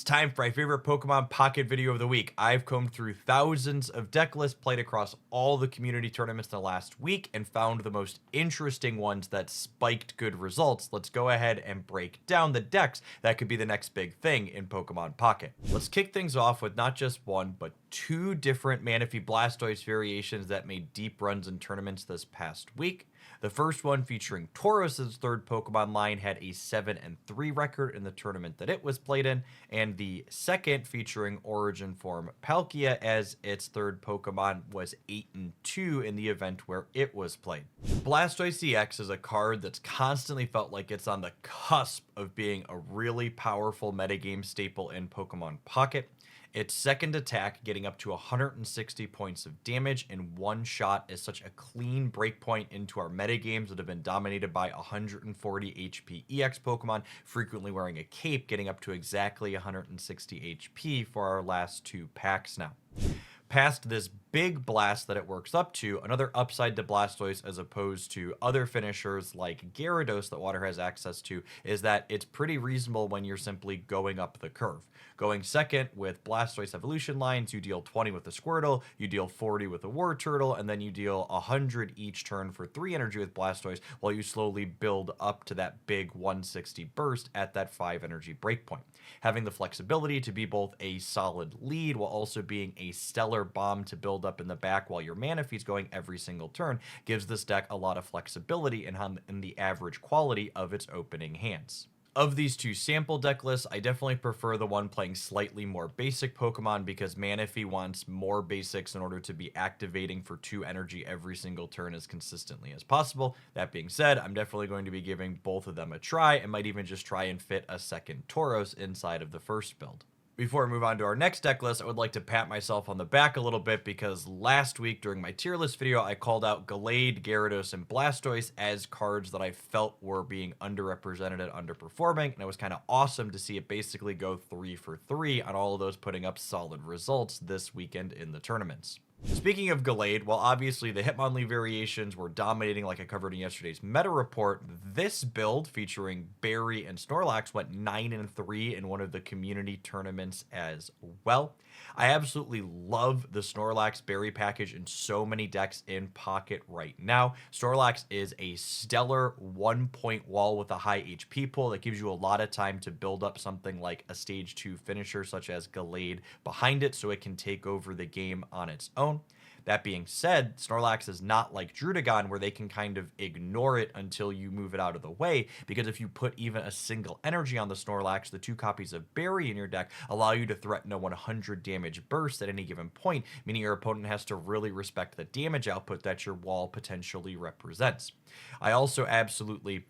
It's time for my favorite Pokemon Pocket video of the week. I've combed through thousands of deck lists, played across all the community tournaments in the last week, and found the most interesting ones that spiked good results. Let's go ahead and break down the decks that could be the next big thing in Pokemon Pocket. Let's kick things off with not just one, but two different Manaphy Blastoise variations that made deep runs in tournaments this past week. The first one, featuring Tauros' third Pokemon line, had a 7-3 record in the tournament that it was played in, and the second, featuring Origin Form Palkia as its third Pokemon, was 8-2 in the event where it was played. Blastoise EX is a card that's constantly felt like it's on the cusp of being a really powerful metagame staple in Pokemon Pocket. Its second attack, getting up to 160 points of damage in one shot, is such a clean breakpoint into our metagames that have been dominated by 140 HP EX Pokemon, frequently wearing a cape, getting up to exactly 160 HP for our last two packs now. Past this big blast that it works up to, another upside to Blastoise as opposed to other finishers like Gyarados that Water has access to is that it's pretty reasonable when you're simply going up the curve. Going second with Blastoise evolution lines, you deal 20 with the Squirtle, you deal 40 with the War Turtle, and then you deal 100 each turn for 3 energy with Blastoise while you slowly build up to that big 160 burst at that 5 energy breakpoint. Having the flexibility to be both a solid lead while also being a stellar bomb to build up in the back while your Manaphy's going every single turn gives this deck a lot of flexibility in the average quality of its opening hands. Of these two sample deck lists, I definitely prefer the one playing slightly more basic Pokemon because Manaphy wants more basics in order to be activating for 2 energy every single turn as consistently as possible. That being said, I'm definitely going to be giving both of them a try and might even just try and fit a second Tauros inside of the first build. Before we move on to our next deck list, I would like to pat myself on the back a little bit because last week during my tier list video, I called out Gallade, Gyarados, and Blastoise as cards that I felt were being underrepresented and underperforming, and it was kind of awesome to see it basically go 3 for 3 on all of those, putting up solid results this weekend in the tournaments. Speaking of Gallade, while obviously the Hitmonlee variations were dominating like I covered in yesterday's meta report, this build featuring Barry and Snorlax went 9-3 in one of the community tournaments as well. I absolutely love the Snorlax Berry package in so many decks in Pocket right now. Snorlax is a stellar 1-point wall with a high HP pool that gives you a lot of time to build up something like a stage 2 finisher such as Gallade behind it so it can take over the game on its own. That being said, Snorlax is not like Druddigon where they can kind of ignore it until you move it out of the way, because if you put even a single energy on the Snorlax, the 2 copies of Berry in your deck allow you to threaten a 100 damage burst at any given point, meaning your opponent has to really respect the damage output that your wall potentially represents. I also absolutely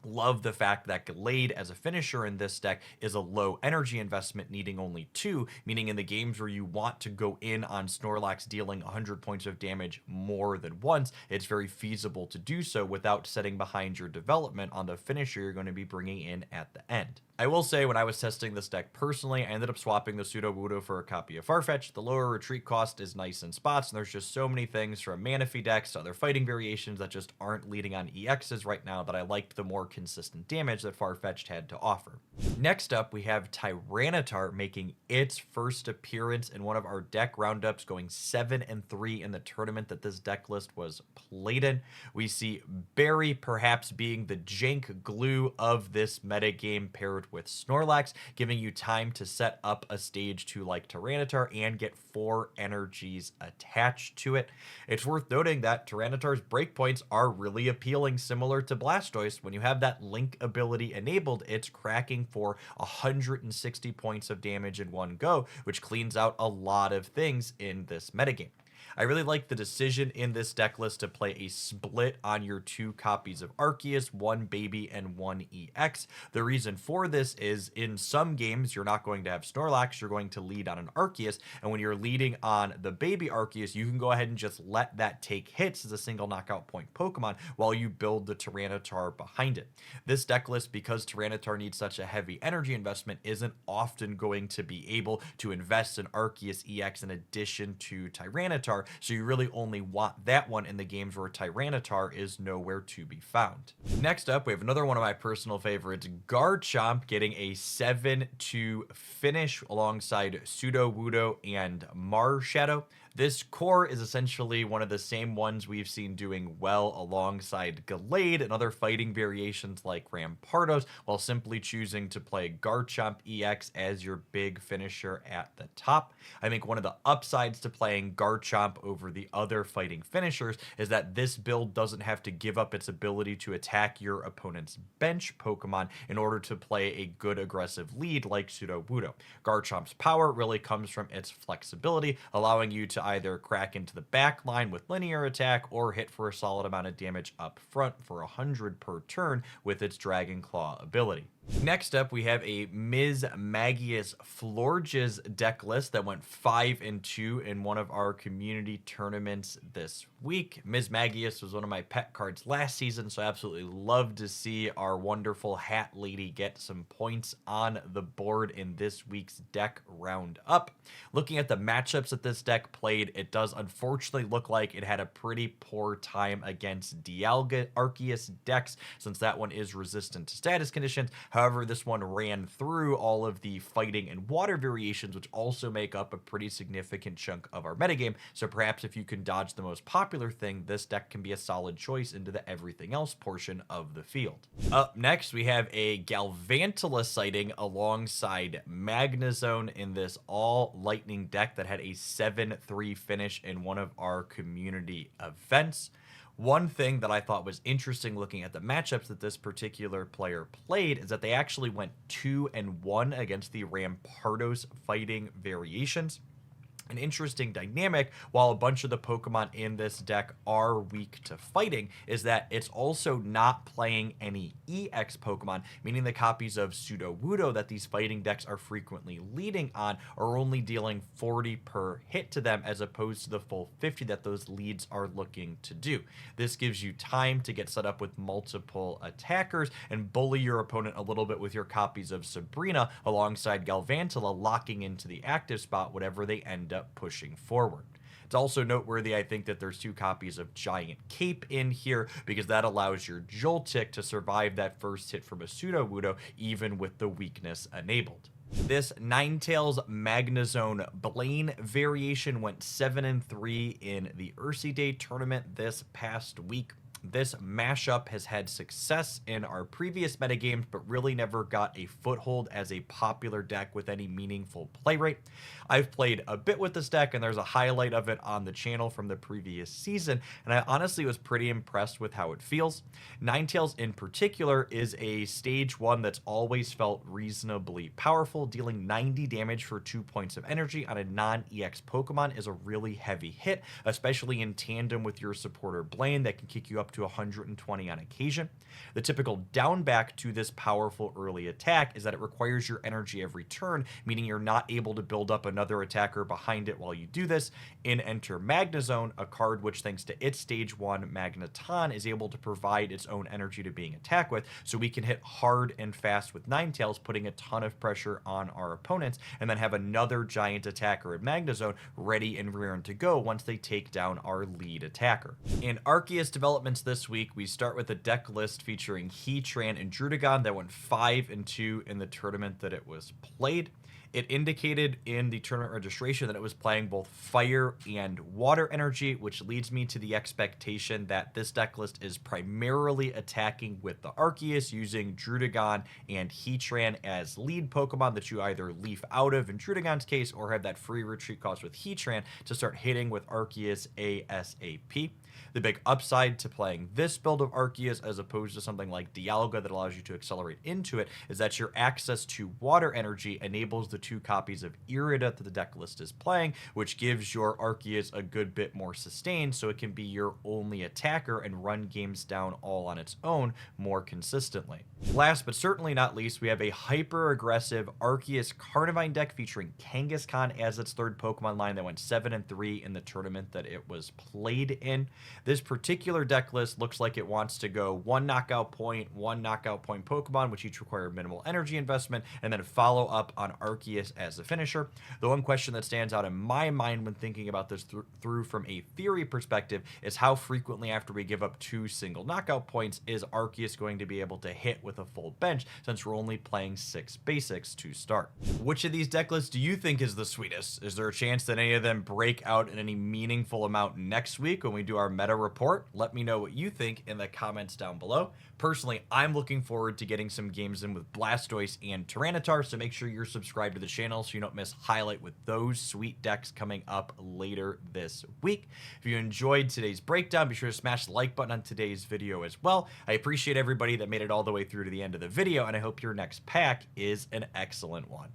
love the fact that Gallade as a finisher in this deck is a low energy investment, needing only 2, meaning in the games where you want to go in on Snorlax dealing 100 points of damage more than once, it's very feasible to do so without setting behind your development on the finisher you're going to be bringing in at the end. I will say, when I was testing this deck personally, I ended up swapping the Sudowoodo for a copy of Farfetch. The lower retreat cost is nice in spots, and there's just so many things from Manaphy decks to other fighting variations that just aren't leading on EXs right now that I liked the more consistent damage that Farfetch'd had to offer. Next up, we have Tyranitar making its first appearance in one of our deck roundups, going 7-3 in the tournament that this deck list was played in. We see Barry perhaps being the jank glue of this metagame paired with Snorlax, giving you time to set up a stage 2 like Tyranitar and get 4 energies attached to it. It's worth noting that Tyranitar's breakpoints are really appealing, similar to Blastoise. When you have that link ability enabled, it's cracking for 160 points of damage in one go, which cleans out a lot of things in this metagame. I really like the decision in this deck list to play a split on your 2 copies of Arceus, 1 Baby and 1 EX. The reason for this is in some games you're not going to have Snorlax, you're going to lead on an Arceus, and when you're leading on the Baby Arceus, you can go ahead and just let that take hits as a single knockout point Pokemon while you build the Tyranitar behind it. This deck list, because Tyranitar needs such a heavy energy investment, isn't often going to be able to invest in Arceus EX in addition to Tyranitar, Tyranitar, so you really only want that one in the games where Tyranitar is nowhere to be found. Next up, we have another one of my personal favorites, Garchomp, getting a 7-2 finish alongside Sudowoodo and Marshadow. This core is essentially one of the same ones we've seen doing well alongside Gallade and other fighting variations like Rampardos, while simply choosing to play Garchomp EX as your big finisher at the top. I think one of the upsides to playing Garchomp over the other fighting finishers is that this build doesn't have to give up its ability to attack your opponent's bench Pokemon in order to play a good aggressive lead like Sudowoodo. Garchomp's power really comes from its flexibility, allowing you to either crack into the back line with linear attack or hit for a solid amount of damage up front for 100 per turn with its Dragon Claw ability. Next up, we have a Mismagius Florges deck list that went 5-2 in one of our community tournaments this week. Mismagius was one of my pet cards last season, so I absolutely love to see our wonderful hat lady get some points on the board in this week's deck roundup. Looking at the matchups that this deck played, it does unfortunately look like it had a pretty poor time against Dialga Arceus decks, since that one is resistant to status conditions. However, this one ran through all of the fighting and water variations, which also make up a pretty significant chunk of our metagame. So perhaps if you can dodge the most popular thing, this deck can be a solid choice into the everything else portion of the field. Up next, we have a Galvantula sighting alongside Magnezone in this all lightning deck that had a 7-3 finish in one of our community events. One thing that I thought was interesting looking at the matchups that this particular player played is that they actually went 2-1 against the Rampardos fighting variations. An interesting dynamic, while a bunch of the Pokemon in this deck are weak to fighting, is that it's also not playing any EX Pokemon, meaning the copies of Sudowoodo that these fighting decks are frequently leading on are only dealing 40 per hit to them as opposed to the full 50 that those leads are looking to do. This gives you time to get set up with multiple attackers and bully your opponent a little bit with your copies of Sabrina alongside Galvantula locking into the active spot whatever they end up pushing forward. It's also noteworthy, I think, that there's 2 copies of Giant Cape in here because that allows your Joltik to survive that first hit from a Sudowoodo even with the weakness enabled. This Ninetales Magnezone Blaine variation went 7-3 in the Ursi Day tournament this past week. This mashup has had success in our previous metagames, but really never got a foothold as a popular deck with any meaningful play rate. I've played a bit with this deck, and there's a highlight of it on the channel from the previous season, and I honestly was pretty impressed with how it feels. Ninetales in particular is a stage 1 that's always felt reasonably powerful. Dealing 90 damage for 2 points of energy on a non-EX Pokemon is a really heavy hit, especially in tandem with your supporter Blaine that can kick you up to 120 on occasion. The typical downback to this powerful early attack is that it requires your energy every turn, meaning you're not able to build up another attacker behind it while you do this. In enter Magnezone, a card which, thanks to its stage 1 Magneton, is able to provide its own energy to being attacked with, so we can hit hard and fast with Ninetales, putting a ton of pressure on our opponents, and then have another giant attacker at Magnezone ready and rearing to go once they take down our lead attacker. In Arceus developments this week, we start with a deck list featuring Heatran and Druddigon that went 5-2 in the tournament that it was played. It indicated in the tournament registration that it was playing both fire and water energy, which leads me to the expectation that this deck list is primarily attacking with the Arceus, using Druddigon and Heatran as lead Pokemon that you either leaf out of in Druddigon's case or have that free retreat cost with Heatran to start hitting with Arceus ASAP. The big upside to playing this build of Arceus as opposed to something like Dialga that allows you to accelerate into it is that your access to water energy enables the 2 copies of Irida that the deck list is playing, which gives your Arceus a good bit more sustain so it can be your only attacker and run games down all on its own more consistently. Last but certainly not least, we have a hyper-aggressive Arceus Carnivine deck featuring Kangaskhan as its 3rd Pokemon line that went 7-3 in the tournament that it was played in. This particular deck list looks like it wants to go one knockout point Pokemon, which each require minimal energy investment, and then follow up on Arceus as the finisher. The one question that stands out in my mind when thinking about this through from a theory perspective is how frequently after we give up 2 single knockout points is Arceus going to be able to hit with a full bench, since we're only playing 6 basics to start. Which of these deck lists do you think is the sweetest? Is there a chance that any of them break out in any meaningful amount next week when we do our meta report? Let me know what you think in the comments down below. Personally, I'm looking forward to getting some games in with Blastoise and Tyranitar, so make sure you're subscribed to the channel so you don't miss highlight with those sweet decks coming up later this week. If you enjoyed today's breakdown, be sure to smash the like button on today's video as well. I appreciate everybody that made it all the way through to the end of the video, and I hope your next pack is an excellent one.